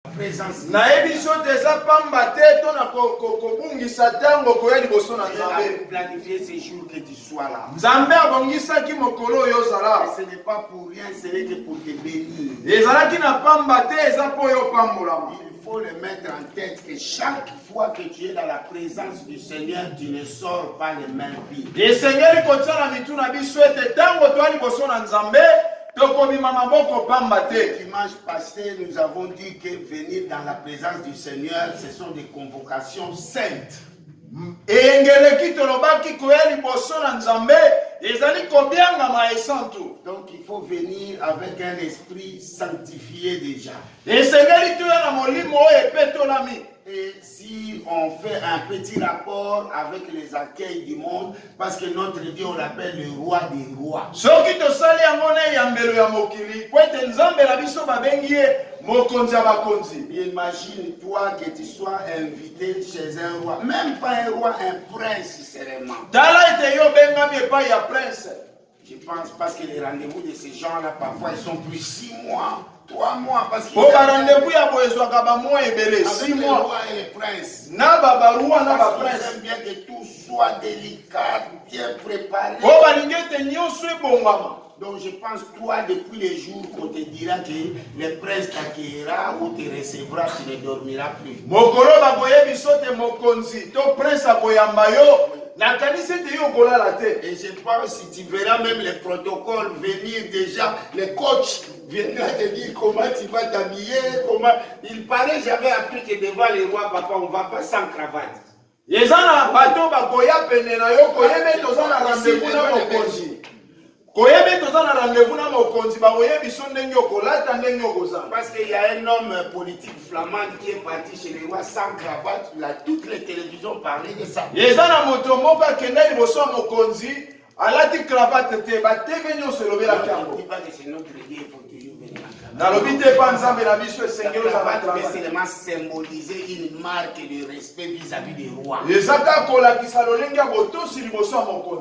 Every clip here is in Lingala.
présence. Planifier ces jours que tu sois là. Et ce n'est pas pour rien, ce n'est que pour te bénir. Il faut le mettre en tête que chaque fois que tu es dans la présence du Seigneur, tu ne sors pas les mains vides. Dimanche passé, nous avons dit que venir dans la présence du Seigneur, ce sont des convocations saintes. Donc il faut venir avec un esprit sanctifié déjà. Et si on fait un petit rapport avec les accueils du monde, parce que notre Dieu, on l'appelle le roi des rois. Imagine-toi que tu sois invité chez un roi, même pas un roi, un prince seulement. Je pense parce que les rendez-vous de ces gens-là, parfois, ils sont plus 6 mois. 3 mois parce qu'il y a rendez-vous avec le roi et le prince. Parce qu'ils aiment bien que tout soit délicat, bien préparé. Donc je pense toi depuis les jours qu'on te dira que le prince t'accueillera ou te recevra, tu ne dormiras plus. Et je pense si tu verras même les protocoles venir déjà, les coachs viendront te dire comment tu vas t'habiller, comment. Il paraît, j'avais appris que devant les rois, papa, on ne va pas sans cravate. Parce qu'il y a un homme politique flamand qui est parti chez les rois sans cravate. Là, toutes les télévisions parlaient de ça. Je ne dis pas que c'est notre Dieu, il faut toujours venir en cravate. C'est seulement symboliser une marque de respect vis-à-vis des rois.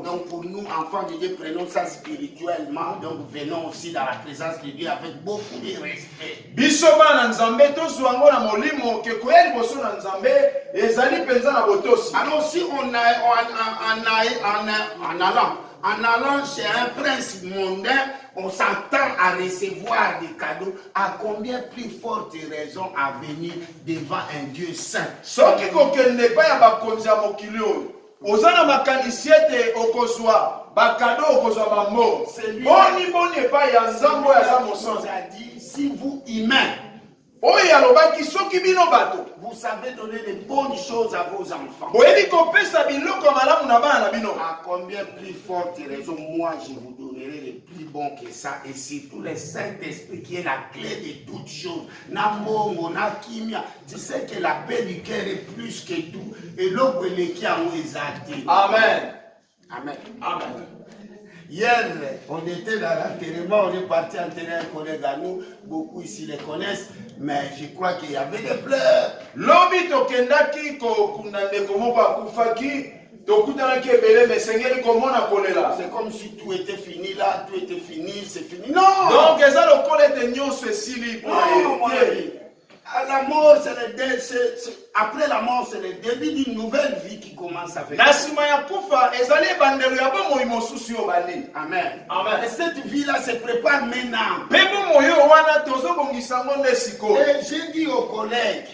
Donc pour nous, enfants de Dieu, prenons ça spirituellement. Donc venons aussi dans la présence de Dieu avec beaucoup de respect. Alors si en allant chez un prince mondain, on s'attend à recevoir des cadeaux. À combien plus forte raison à venir devant un Dieu saint? Si vous humains, vous savez donner de bonnes choses à vos enfants, à combien plus forte raison, moi je vous donnerai le plus bon que ça, et surtout le Saint-Esprit qui est la clé de toutes choses. Namongo, Nakimia, tu sais que la paix du cœur est plus que tout, et l'eau qui a exalté. Amen. Amen. Amen. Hier, on était dans l'enterrement, on est parti enterrer un collègue à nous, beaucoup ici les connaissent, mais je crois qu'il y avait des pleurs. C'est comme si tout était fini là, tout était fini, c'est fini. Non! Donc, la mort, après la mort, c'est le début d'une nouvelle vie qui commence à venir. Amen. Amen. Et cette vie-là se prépare maintenant. Et j'ai dit aux collègues,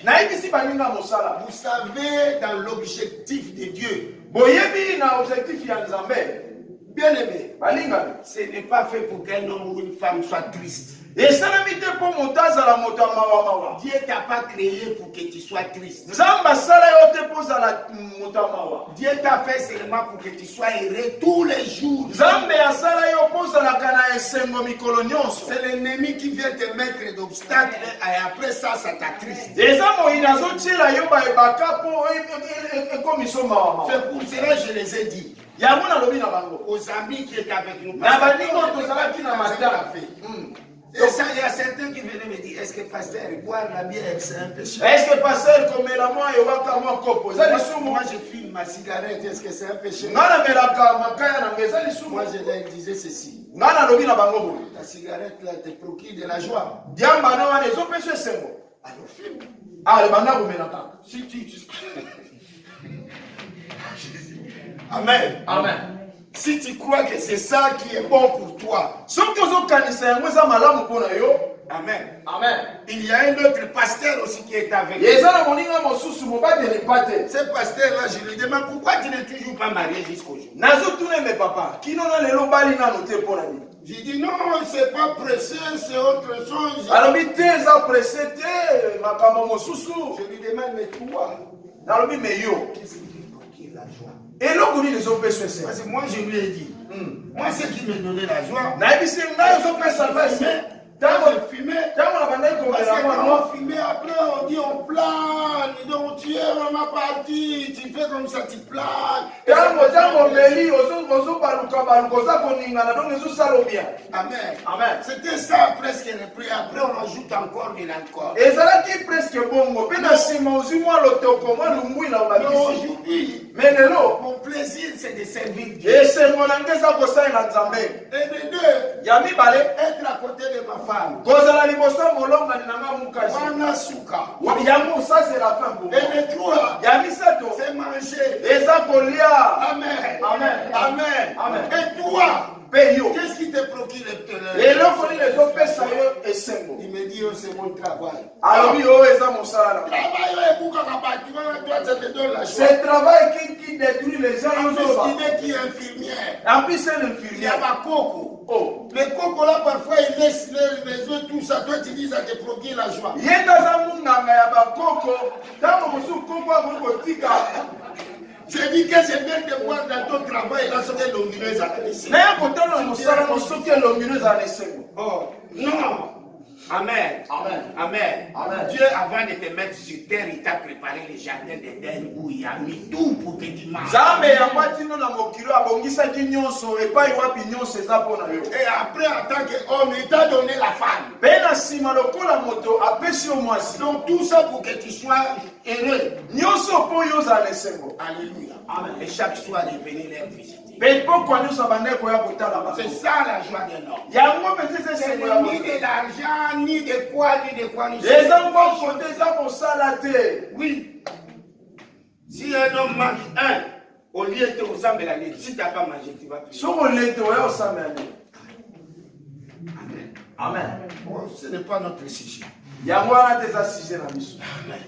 vous savez, dans l'objectif de Dieu, bien aimé, ce n'est pas fait pour qu'un homme ou une femme soit triste. Dieu t'a pas créé pour que tu sois triste. Dieu t'a fait seulement pour que tu sois heureux tous les jours. C'est l'ennemi qui vient te mettre d'obstacles et après ça, ça t'attriste. C'est pour cela que je les ai dit. Aux amis qui étaient avec nous. Et ça, il y a certains qui venaient me dire, est-ce que pasteur, boire la bière, c'est un péché? Est-ce que pasteur, comme la moi, il va comme moi, moi, je fume ma cigarette, est-ce que c'est un péché? Moi, je leur disais ceci. La cigarette, là, te procure de la joie. alors filme. Ah, le banda vous menez. Si tu... Amen. Amen. Si tu crois que c'est ça qui est bon pour toi. Amen. Amen. Il y a un autre pasteur aussi qui est avec nous. Ce pasteur-là, je lui demande pourquoi tu n'es toujours pas marié jusqu'au jour. J'ai dit non, c'est pas pressé, c'est autre chose. Je lui demande, mais toi, qu'est-ce qui te procure la joie? Parce que moi, je lui ai dit, moi, ce qui me donnait la joie, quand je fumais, parce que quand on fumait, après on dit on plane, donc tu es vraiment parti, tu fais comme ça, tu planes. Amen. Amen. C'était ça presque le prix. Après on ajoute encore et encore. Et ça qui presque bon. Mais mon plaisir c'est de servir Dieu. Et c'est mon Et de deux, être à côté de ma femme. Ça c'est la fin pour moi. Et de trois, c'est manger. Amen. Amen. Amen. Amen. Et toi, qu'est-ce qui te procure il me dit, oh, c'est mon travail. C'est le travail qui détruit les gens. Qui est infirmière. En plus, c'est Il y a l'infirmière. ma coco. Oh. Les cocos là, parfois, ils laissent les yeux, tout ça. Toi, tu dis, ça te procure la joie. J'ai dit que je viens te voir dans ton travail, là, c'est l'omineuse à la laisser. Oh, non. Amen. Amen. Amen. Amen. Dieu, avant de te mettre sur terre, il t'a préparé le jardin d'Éden où il a mis tout pour que tu manges. Et après, en tant qu'homme, il t'a donné la femme. Donc tout ça pour que tu sois heureux. Alléluia. Amen. Et chaque soir, il venait les visiter. C'est ça la joie d'un homme. C'est ni de l'argent, ni de quoi, ni de quoi. Oui. Si un homme mange un, au lieu de vous amener la lait, si tu n'as pas mangé, tu vas plus. Amen. Amen. Oh, ce n'est pas notre sujet. Amen.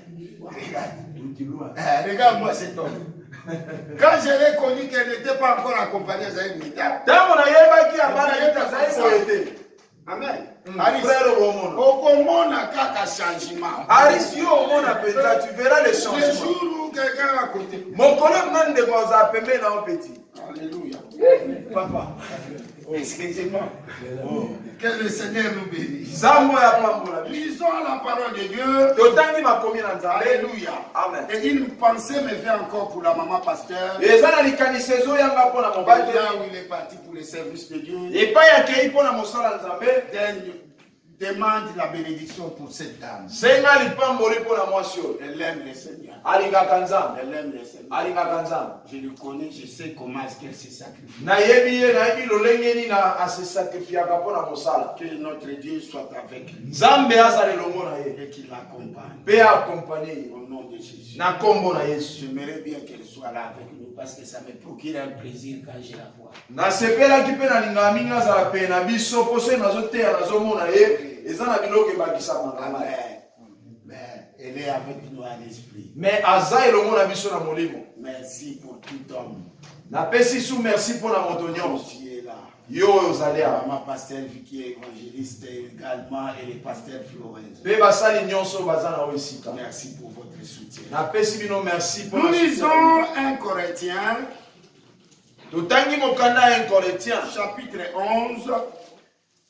Regarde-moi cet homme. Quand je l'ai connu qu'elle n'était pas encore accompagnée à une militaire. Amen. Au changement. Tu verras les Le changements. jour où quelqu'un à côté. Mon collègue n'a pas de petit. Alléluia. Papa. Excusez-moi. Oh. Que le Seigneur nous bénisse. Lisons la parole de Dieu. Alléluia. Amen. Et une pensée me fait encore pour la maman pasteur. Et ça, là où il est parti pour le service de Dieu. Demande la bénédiction pour cette dame. Elle aime le Seigneur. Elle aime le Seigneur. Je le connais, je sais comment est-ce qu'elle se sacrifie. Que notre Dieu soit avec lui. Et qu'il l'accompagne. Au nom de Jésus. J'aimerais bien qu'elle soit là avec nous parce que ça me procure un plaisir quand je la vois. Mais elle est avec nous à l'esprit. Merci pour tout homme. Merci pour la montagne. Qui est là. Ma pasteur qui est évangéliste également et le pasteur Florence. Merci pour votre soutien. Nous lisons 1 Corinthiens. Chapitre 11.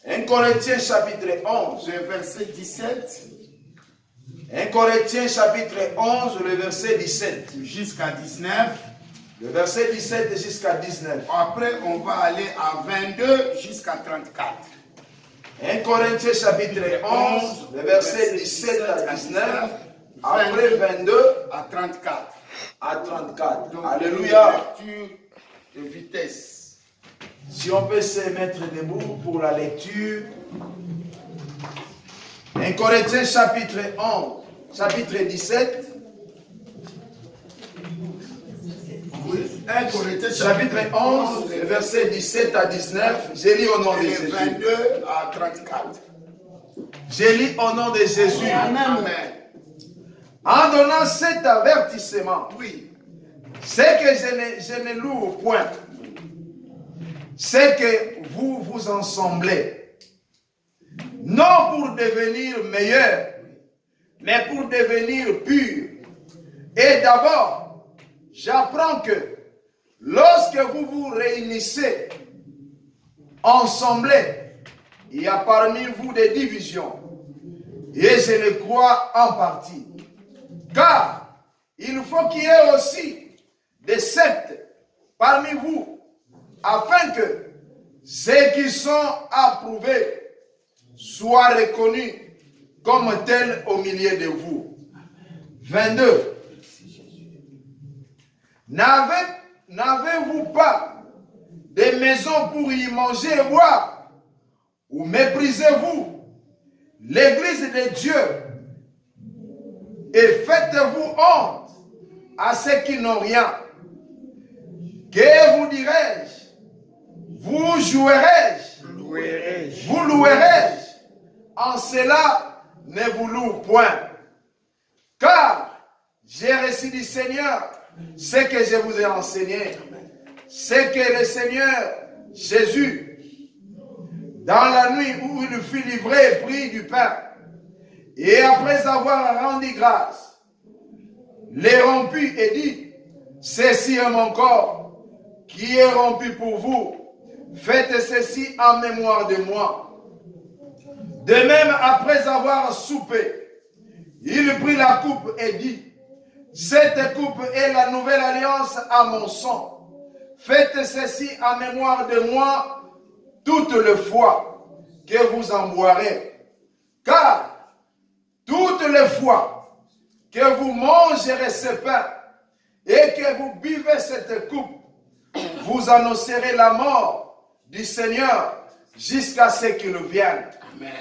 1 Corinthiens chapitre 11. Le verset 17. 1 Corinthiens chapitre 11, le verset 17. Jusqu'à 19. Le verset 17 jusqu'à 19. Après, on va aller à 22 jusqu'à 34. 1 Corinthiens chapitre 11, le verset 17 à 19. Après 22 à 34. À 34. Donc, Alléluia. Lecture de vitesse. Si on peut se mettre debout pour la lecture. 1 Corinthiens chapitre 11, chapitre 17. Un Corinthiens chapitre 11, versets 17 à 19. J'ai lu au nom de Jésus. 22 à 34. J'ai lu au nom de Jésus. Amen. En donnant cet avertissement, Oui. c'est que je ne loue point. C'est que vous vous ensemblez. Non pour devenir meilleur, mais pour devenir pur. Et d'abord, j'apprends que lorsque vous vous réunissez ensemble, il y a parmi vous des divisions. Et je le crois en partie. Car il faut qu'il y ait aussi des sectes parmi vous, afin que ceux qui sont approuvés soient reconnus comme tels au milieu de vous. 22. N'avez-vous pas des maisons pour y manger et boire? Ou méprisez-vous l'église de Dieu et faites-vous honte à ceux qui n'ont rien? Que vous dirai-je? Vous jouerai-je? Vous louerai-je? En cela, ne vous loue point. Car j'ai reçu du Seigneur ce que je vous ai enseigné. C'est que le Seigneur Jésus, dans la nuit où il fut livré, prit du pain. Et après avoir rendu grâce, les rompit et dit, ceci est mon corps qui est rompu pour vous. Faites ceci en mémoire de moi. De même, après avoir soupé, il prit la coupe et dit, cette coupe est la nouvelle alliance à mon sang. Faites ceci en mémoire de moi toutes les fois que vous en boirez. Car toutes les fois que vous mangerez ce pain et que vous buvez cette coupe, vous annoncerez la mort du Seigneur jusqu'à ce qu'il vienne. Amen.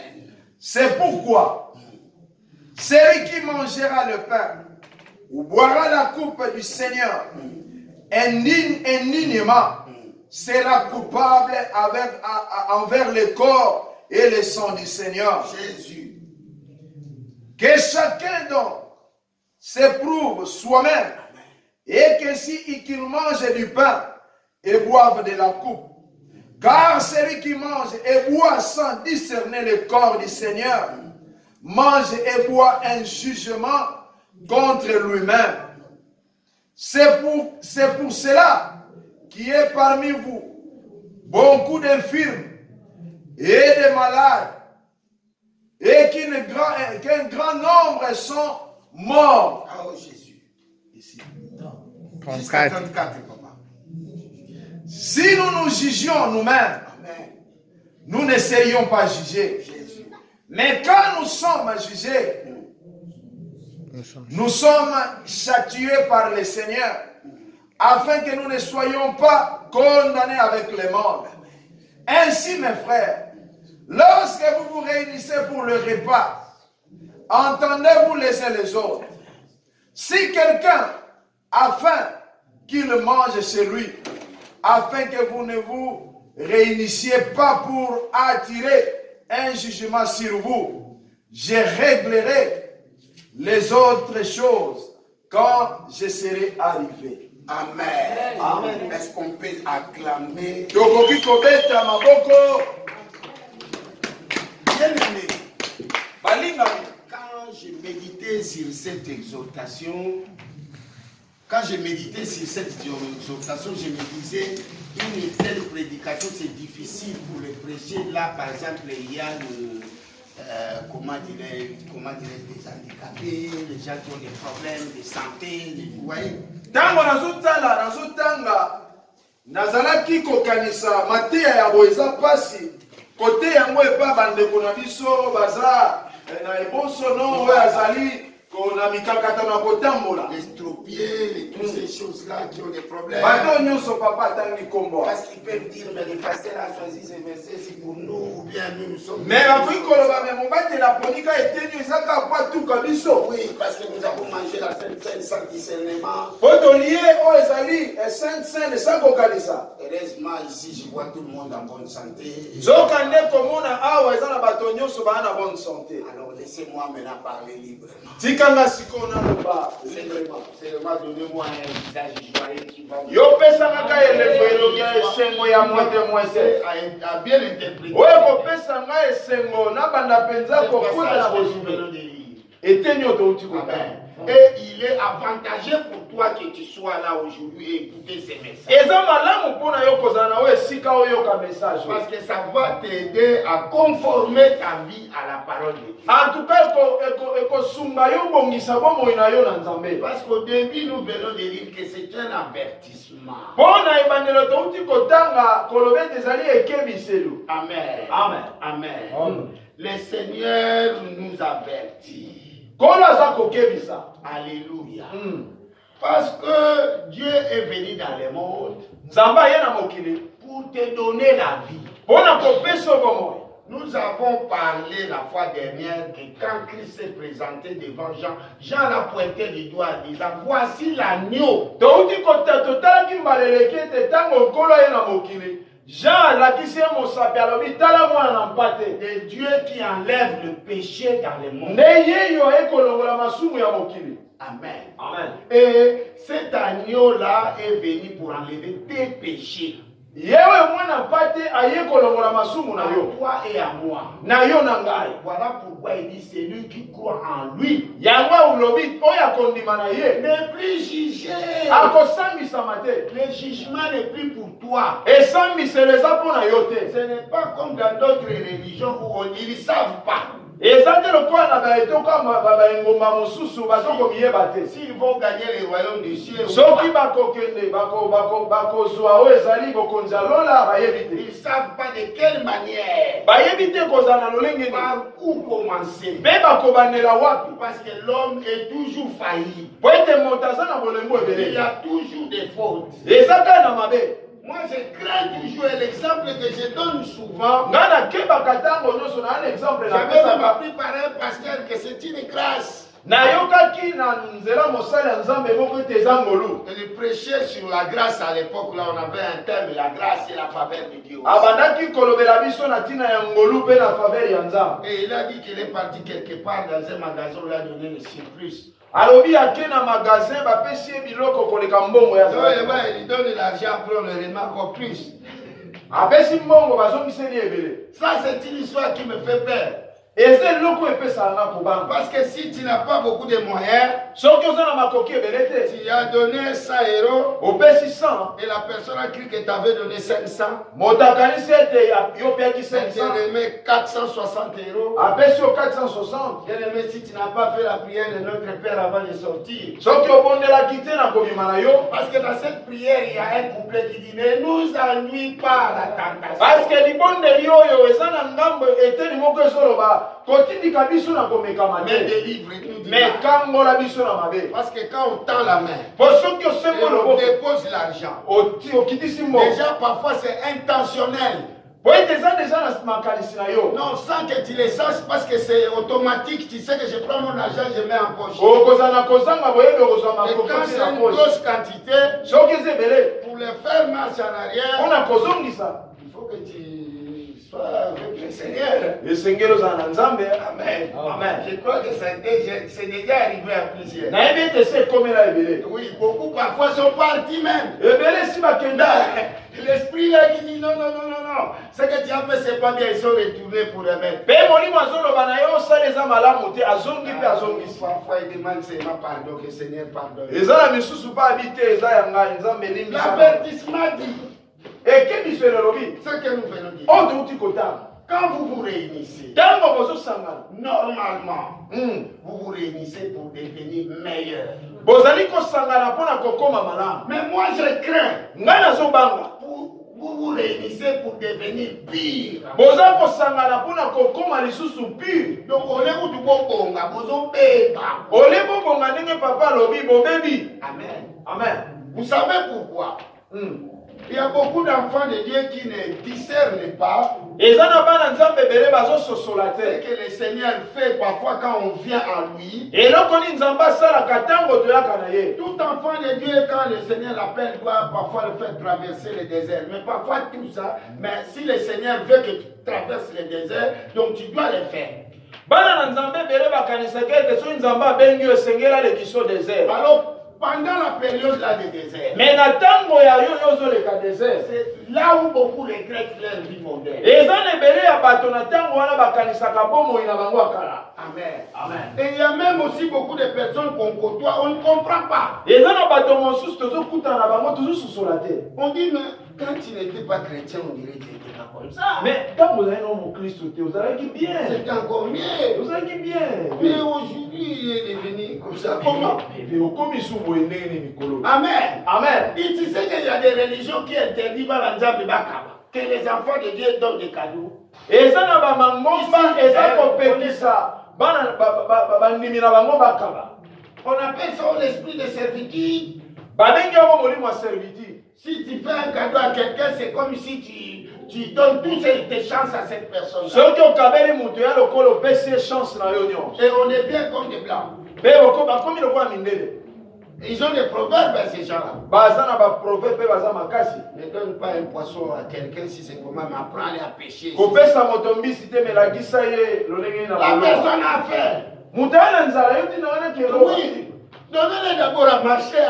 C'est pourquoi celui qui mangera le pain ou boira la coupe du Seigneur indignement sera coupable envers le corps et le sang du Seigneur. Jésus. Que chacun donc s'éprouve soi-même et que si qu'il mange du pain et boive de la coupe. Car celui qui mange et boit sans discerner le corps du Seigneur mange et boit un jugement contre lui-même. C'est pour cela qu'il y a parmi vous beaucoup d'infirmes et de malades et qu'un grand nombre sont morts. Ah, oh Jésus. Ici. 34. 34, papa. Si nous nous jugions nous-mêmes, nous ne serions pas jugés. Jésus. Mais quand nous sommes jugés, nous sommes châtiés par le Seigneur, afin que nous ne soyons pas condamnés avec le monde. Ainsi, mes frères, lorsque vous vous réunissez pour le repas, entendez-vous les uns les autres. Si quelqu'un a faim, qu'il mange chez lui, afin que vous ne vous réunissiez pas pour attirer un jugement sur vous. Je réglerai les autres choses quand je serai arrivé. Amen. Amen. Est-ce qu'on peut acclamer? Bien-aimé, quand j'ai médité sur cette exhortation, je me disais, une telle prédication, c'est difficile pour le prêcher. Là, par exemple, il y a comment dirais des handicapés, les gens qui ont des problèmes de santé, vous voyez. Tango nazotanga nazalaki kokanisa mateya ya boeza pasi kote yango epa bandeko na biso baza na eboso no oyo azali estropiés, et toutes ces choses-là qui ont des problèmes. Parce qu'ils peuvent dire, mais le pasteur a choisi ces versets, c'est pour nous, ou bien nous sommes. Oui, parce que nous avons mangé la Sainte Seine sans discernement. Heureusement, ici, je vois tout le monde en bonne santé. Alors, laissez-moi maintenant parler librement. Seulement, donnez-moi un visage joyeux qui va a bien interprété. Amen. Et il est avantageux pour toi que tu sois là aujourd'hui et écouter ces messages. Parce que ça va t'aider à conformer ta vie à la parole de Dieu. Parce qu'au début, nous venons de dire que c'est un avertissement. Amen. Amen. Amen. Le Seigneur nous avertit. Alléluia. Parce que Dieu est venu dans le monde pour te donner la vie. Nous avons parlé la fois dernière que quand Christ s'est présenté devant Jean, Jean l'a pointé du doigt en disant, voici l'agneau. De Dieu qui enlève le péché dans le monde. Amen. Amen. Et cet agneau-là est venu pour enlever tes péchés. À toi et à moi. Voilà pourquoi il dit celui qui croit en lui n'est plus jugé. Le jugement n'est plus pour toi. Ce n'est pas comme dans d'autres religions où ils ne savent pas. S'ils vont gagner le royaume des cieux, ils ne savent pas de quelle manière, par où commencer. Parce que l'homme est toujours failli. Il y a toujours des fautes. Moi, je crains toujours l'exemple que je donne souvent. J'avais même appris par un pasteur que c'est une grâce. Et le prêcher sur la grâce à l'époque, là, on avait un thème, la grâce et la faveur de Dieu. Et il a dit qu'il est parti quelque part dans un magasin, on lui a donné le surplus. Donc, il donne de l'argent pour le remarque au plus. Ça, c'est une histoire qui me fait peur. Parce que si tu n'as pas beaucoup de moyens, tu as donné 100 euros et la personne a cru que tu avais donné 500. Tu remet 460 euros. Bien aimé, si tu n'as pas fait la prière de notre Père avant de sortir. Parce que dans cette prière, il y a un couplet qui dit ne nous ennuie pas la tentation. Mais délivre-nous du mal. Parce que quand on tend la main, et on dépose l'argent, déjà parfois c'est intentionnel. Non, sans que tu le saches, parce que c'est automatique. Tu sais que je prends mon argent, je mets en poche. Et quand c'est une grosse quantité, pour le faire marche en arrière, il faut que tu sois avec le Seigneur. Amen. Amen. Je crois que c'est déjà arrivé à plusieurs. Oui, beaucoup parfois sont partis même. L'esprit là qui dit non. Ce que tu as fait, c'est pas bien, ils sont retournés pour remettre. Parfois, ils demandent seulement pardon, que le Seigneur pardonne. L'avertissement dit ce que nous venons dire. Quand vous vous réunissez, normalement, vous vous réunissez pour devenir meilleur. Mais moi, je crains vous vous réunissez pour devenir pire. Boza ko sangana pona ko koma lisusu pire. Donc on est où tu bonga, bozo beba. Ole bonga ndenge papa lobi bobebi. Amen. Amen. Vous savez pourquoi? Il y a beaucoup d'enfants de Dieu qui ne discernent pas ce que le Seigneur fait parfois quand on vient à lui. Tout enfant de Dieu, quand le Seigneur l'appelle, doit parfois le faire traverser le désert. Mais parfois tout ça, mais si le Seigneur veut que tu traverses le désert, donc tu dois le faire. Alors, pendant la période là de désert, c'est là où beaucoup regrettent leur vie moderne. Amen. Amen. Et il y a même aussi beaucoup de personnes qu'on côtoie, on ne comprend pas. On dit, mais quand tu n'étais pas chrétien, on dirait que tu n'étais pas comme ça. Mais quand vous avez un homme Christ, vous avez bien. C'est encore mieux. Vous avez bien. Mais aujourd'hui, il est devenu comme ça. Comment? Amen. Amen. Et tu sais qu'il y a des religions qui interdisent que les enfants de Dieu donnent des cadeaux. Et ça n'a pas on appelle ça l'esprit de servitude. Si tu fais un cadeau à quelqu'un, c'est comme si tu donnes toutes tes chances à cette personne. Et on est bien comme des blancs. Ils ont des proverbes, ces gens-là. Ne donne pas un poisson à quelqu'un si c'est comment m'apprendre à pêcher. La personne a faim. Oui. Donnez-le d'abord à marcher.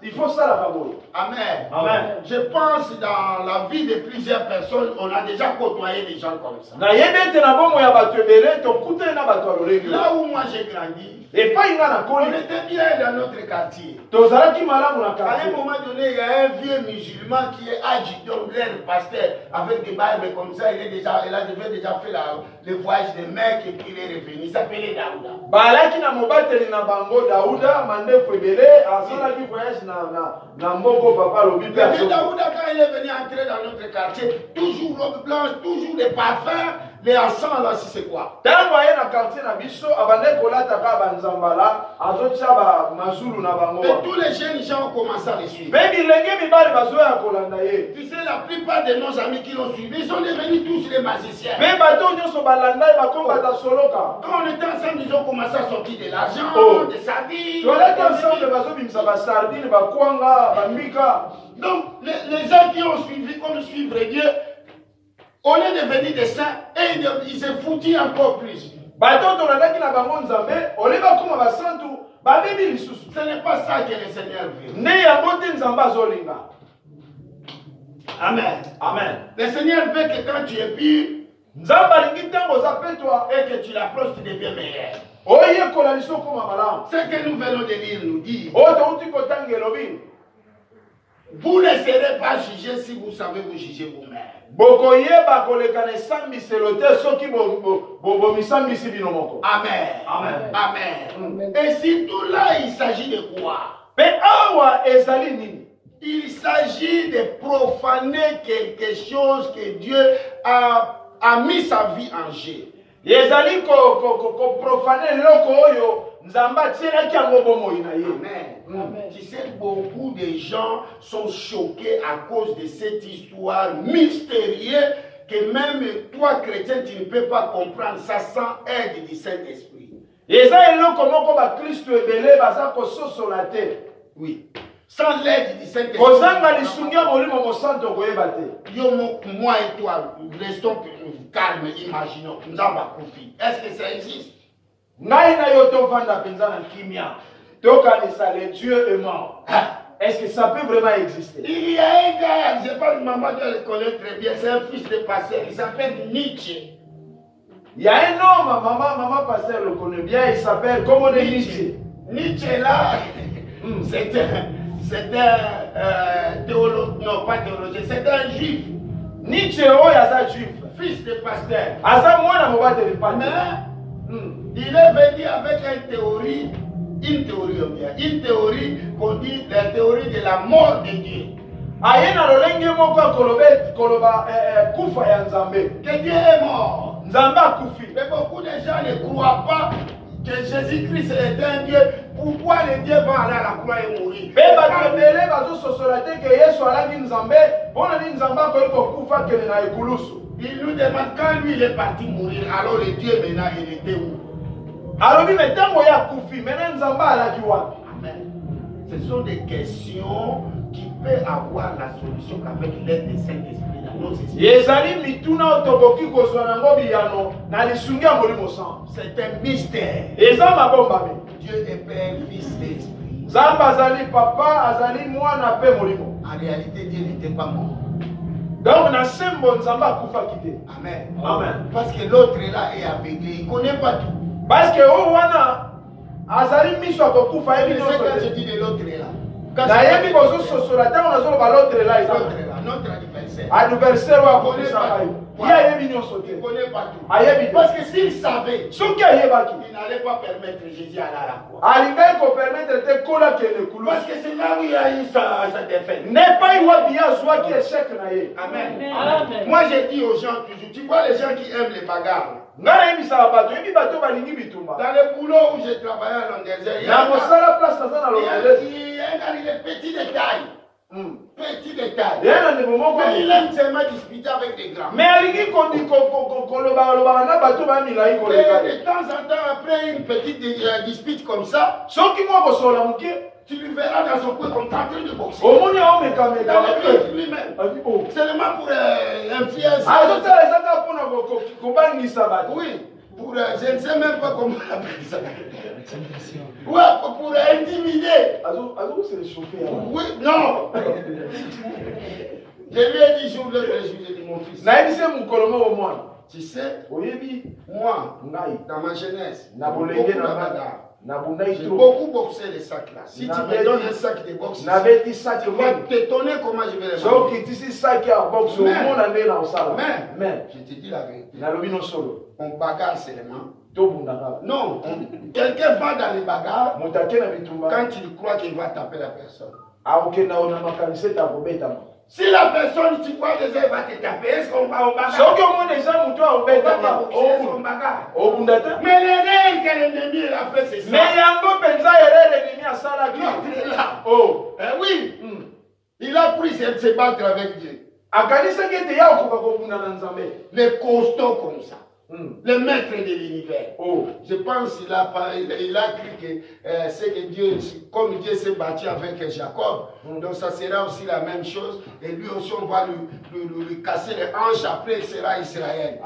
Il faut ça la parole. Amen. Amen. Je pense dans la vie de plusieurs personnes, on a déjà côtoyé des gens comme ça. Là où moi j'ai grandi, on était bien dans notre quartier. À un moment donné, il y a un vieux musulman qui est adjudant, le pasteur, avec des Bibles comme ça, il avait déjà fait le voyage de Mecque et puis il est revenu. Il s'appelait Daouda. Daouda, quand il est venu entrer dans notre quartier, toujours robe blanche, toujours des parfums, les encens là, si c'est quoi. Et tous les jeunes gens ont commencé à les suivre. Tu sais, la plupart de nos amis qui l'ont suivi, ils sont devenus tous les magiciens. Quand on était ensemble, ils ont commencé à sortir de l'argent, des sardines. Donc, les gens qui ont suivi, comme suivre Dieu, on est devenus des saints et ils se foutent encore plus. Ce n'est pas ça que le Seigneur veut. Amen. Amen. Le Seigneur veut que quand tu es pur et que tu l'approches, tu deviens meilleur. Ce que nous venons de lire nous dit, vous ne serez pas jugés si vous savez vous juger vous-même. Amen. Amen. Amen. Et surtout là, il s'agit de quoi? Il s'agit de profaner quelque chose que Dieu a mis sa vie en jeu. Amen. Tu sais, beaucoup de gens sont choqués à cause de cette histoire mystérieuse que même toi, chrétien, tu ne peux pas comprendre ça sans aide du Saint-Esprit. Oui. Sans l'aide du Saint-Esprit. Moi et toi, restons calmes, imaginons. Nous avons compris. Est-ce que ça existe? Dieu est mort. Est-ce que ça peut vraiment exister? Il y a un gars, je ne sais pas, maman doit le connaître très bien, c'est un fils de pasteur, il s'appelle Nietzsche. Il y a un homme, maman pasteur le connaît bien, il s'appelle comment Nietzsche. Nietzsche là, c'est un théologue, non pas théologien, c'est un juif. Nietzsche, oh, il y a ça juif. Fils de pasteur. À ça, moi, je ne il est venu avec une théorie une théorie qu'on dit la théorie de la mort de Dieu. Que Dieu est mort. Mais beaucoup de gens ne croient pas que Jésus-Christ est un Dieu. Pourquoi le Dieu va aller à la croix et mourir? Il nous demande quand lui il est parti mourir, alors le Dieu maintenant il était où? Amen. Ce sont des questions qui peuvent avoir la solution qu'avec l'aide du Saint-Esprit dans nos esprits. C'est un mystère. Dieu est Père, Fils et Esprit. En réalité, Dieu n'était pas mort. Amen. Amen. Parce que l'autre là est aveuglé, il ne connaît pas tout. Parce que C'est quand je dis de l'autre là. Notre adversaire. Il ne connaît pas tout. Parce que s'il savait, il n'allait pas permettre Jésus d'aller à la croix. Parce que c'est là où il a eu sa défaite. Amen. Moi je dis aux gens toujours, tu vois les gens qui aiment les bagarres. Dans le boulot où j'ai travaillé à Longueuil, il y a des petits détails. Petit détail. Mais il aime seulement discuter avec des grands. Mais de temps en temps, après une petite dispute comme ça, tu lui verras dans son coin comme en train de boxer. Dans le but lui-même. Seulement pour influencer. Oui. Pour, je ne sais même pas comment on appelle ça. Ouais, pour intimider. Oui, non. Je lui ai dit, j'ouvre le j'ai dit mon fils. Tu sais, moi, dans ma jeunesse, j'ai beaucoup boxé les sacs là. Si tu me donnes un sac de boxe, tu vas t'étonner comment je vais les manger. Mais, je te dis la vérité. On bagarre seulement. Non, quelqu'un va dans les bagarres quand tu crois qu'il va taper la personne. Si la personne, tu crois déjà, il va te taper, est-ce qu'on va au bagarre? On bagarre. Mais l'erreur que l'ennemi a fait, c'est ça. Oui, il a pris se battre avec Dieu. Les costauds comme ça. Le maître de l'univers. Je pense qu'il a cru que c'est que Dieu, comme Dieu s'est battu avec Jacob, donc ça sera aussi la même chose. Et lui aussi, on va lui casser les hanches, après il sera Israël.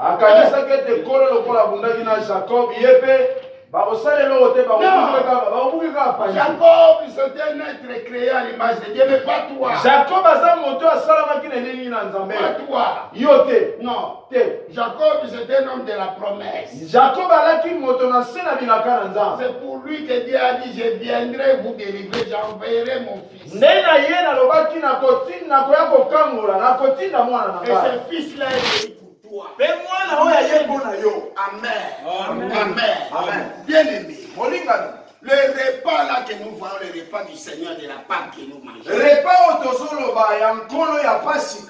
Jacob, c'était un être créé à l'image de Dieu, mais pas toi. Pas toi. Non. Jacob, c'était un homme de la promesse. C'est pour lui que Dieu a dit, je viendrai vous délivrer, j'enverrai mon fils. Et ce fils-là est pour toi. Amen. Amen. Bien aimé. Le repas là que nous voyons, le repas du Seigneur de la Pâque que nous mangeons,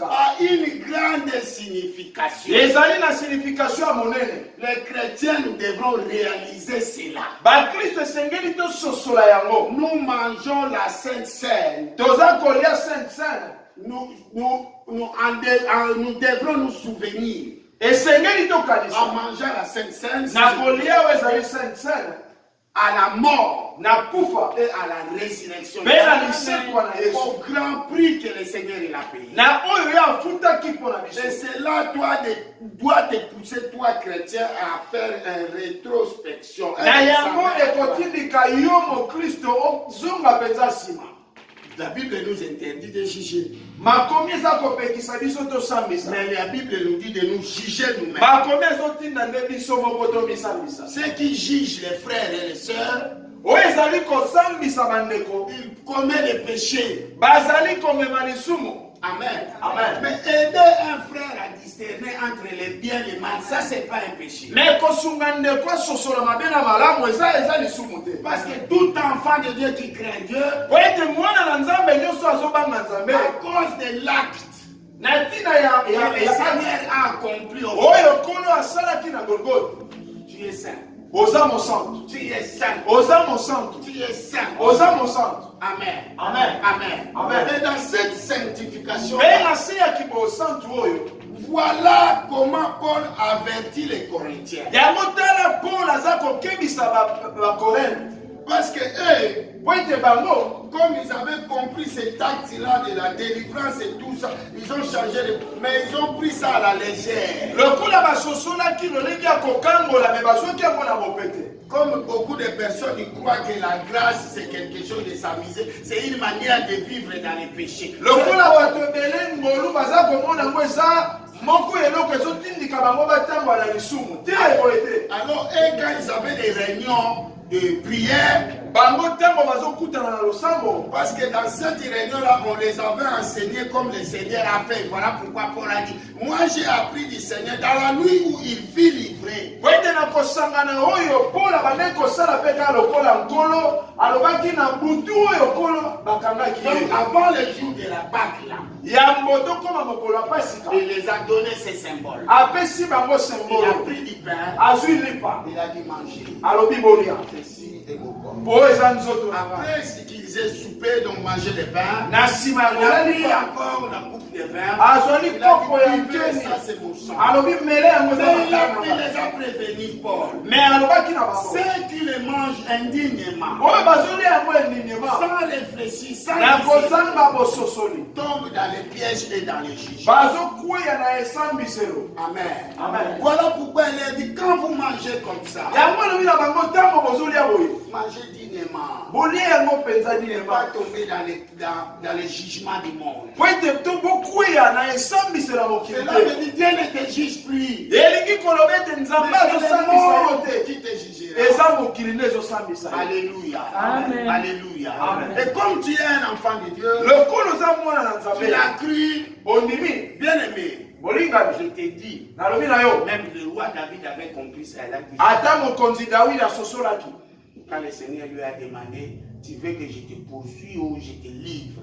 a une grande signification. Les chrétiens, nous devrons réaliser cela. Nous mangeons la Sainte Seine. Nous devrons nous souvenir. En mangeant la Sainte Seine, à la mort et à la résurrection, au grand prix que le Seigneur a payé. Et cela doit te pousser, toi chrétien, à faire une rétrospection. La Bible nous interdit de juger. Mais la Bible nous dit de nous juger nous-mêmes. Ceux qui jugent les frères et les sœurs, ils commettent des péchés. Amen. Amen. Mais aider un frère à discerner entre les biens et les mal, ça c'est pas un péché. Mais kosungande kwa sosola mabena malamu eza lisumu te. Parce que tout enfant de Dieu qui craint Dieu, Po ete mwana na Nzambe nyonso azobanga Nzambe à cause de l'acte na ntina ya que le Seigneur a accompli au oyo kolo asalaki na Golgotha. tu es saint. Oza mon santo. Tu es saint. Oza mon santo. Tu es saint. Oza mon santo. Amen. Amen. Amen. Amen. Et dans cette sanctification, Mais na se ya kibo santo oyo. voilà comment Paul avertit les Corinthiens. Yango tala Paul aza kokebisa ba Corinthe. Parce que eux, Po ete bango comme ils avaient compris cet acte-là de la délivrance et tout ça, ils ont changé mais ils ont pris ça à la légère. lokola basosolaki lolenge ya kokangola me bazwaki yango na mopete. Comme beaucoup de personnes ils croient que la grâce c'est quelque chose de s'amuser, c'est une manière de vivre dans les péchés. Lokola bato ebele ngolu baza komona yango eza moko eloko ezotindika bango batambola na lisumu te eboye te. Alors, et quand ils avaient des réunions de prière, bango ntango bazokutana na losambo parce que dans cette réunion-là, on les avait enseignés comme le Seigneur a fait. Voilà pourquoi Paul a dit, moi j'ai appris du Seigneur dans la nuit où il fit livrer. po ete na kosangana oyo Paul abandaki kosala mpe kaka lokola nkolo alobaki na butu oyo nkolo bakangaki Donc ye. avant le jour de la Pâque, là, yambo tokóma mokolo ya pasika il les a donné ces symboles. apesi bango Il a symbole pris du pain, azwi lipa il a dit manger. alobi bolia Ceci est mon corps. po eza nzoto na ngai. Après ce qu'ils aient soupé, donc mangé le pain, na nsima ya il a kolia pris lipa encore la coupe de vin. azwali Il a kopo ya dit, buvez, nkeni ça c'est mon sang. alobi mele yango eza Mais il makila na les ngai. a prévenus, Paul. me alobaki na bango Ceux qui le mangent indignement, oyo bazolia yango endimema sans réfléchir, sans na discernement, kozanga bososoli tombent dans les pièges et dans les juges. bazokweya na esambiselo. Amen. Amen. Voilà pourquoi il a dit, quand vous mangez comme ça, yango alobi na bango ntango bozolia boye mangez dignement. bolia yango mpenza Ne dinema pas tomber dans les jugements du monde. po ete to bokweya na esambiselo ya mokili Cela te. veut dire Dieu ne te juge plus. elingi koloba ete nzambe Mais c'est le azosambisa yo monde te qui te jugera. eza mokili nde ezosambisa yo. Alléluia. Amen. Alléluia. Amen. Et comme tu es un enfant de Dieu, lokolo oza mwana na nzambe tu l'as cru, ondimi bien-aimé. bolingami Je t'ai dit, nalobi na yo même le roi David avait compris ça. Il a dit, ata mokonzi dawidi asosolaki quand le Seigneur lui a demandé, tu veux que je te poursuis ou je te livre?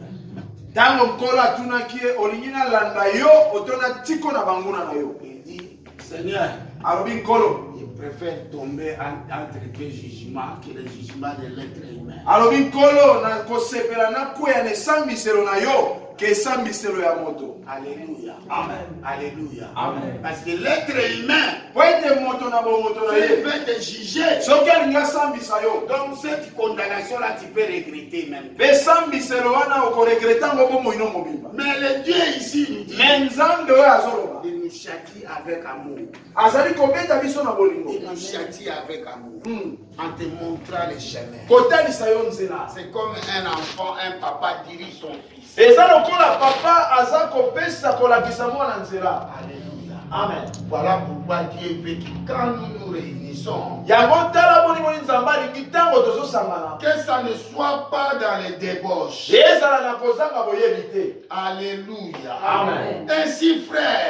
ntango nkolo atunaki ye olingi nalanda yo otona tiko na banguna na yo Il dit, Seigneur, alobi nkolo je préfère tomber entre deux jugements que le jugement de l'être humain. alobi nkolo na kosepela nakweya na esambiselo na yo ke esambiselo ya moto. Alléluia. Amen. Alléluia. Amen. Parce que l'être humain, po ete moto na bomoto na il ye veut te juger. soki alingi asambisa yo Donc cette condamnation-là, tu peux regretter même. mpe esambiselo wana okoregreta ngo bomoi no mobimba. Mais le Dieu ici nous dit, me nzambe oyo azoloba il nous châtie avec amour. azali kobeta biso na bolingo Il nous châtie avec amour. En te montrant les chemins. kotalisa yo nzela. C'est comme un enfant, un papa dirige son fils. eza lokola papa aza kopesa kolakisa mwana nzela. Alléluia. Amen. Voilà pourquoi Dieu veut que quand nous nous réunissons, yango tala bolingo nzambe alingi ntango tozosangana que ça ne soit pas dans les débauches. ezala na kozanga boyebi te. Alléluia. Amen. Ainsi, frère,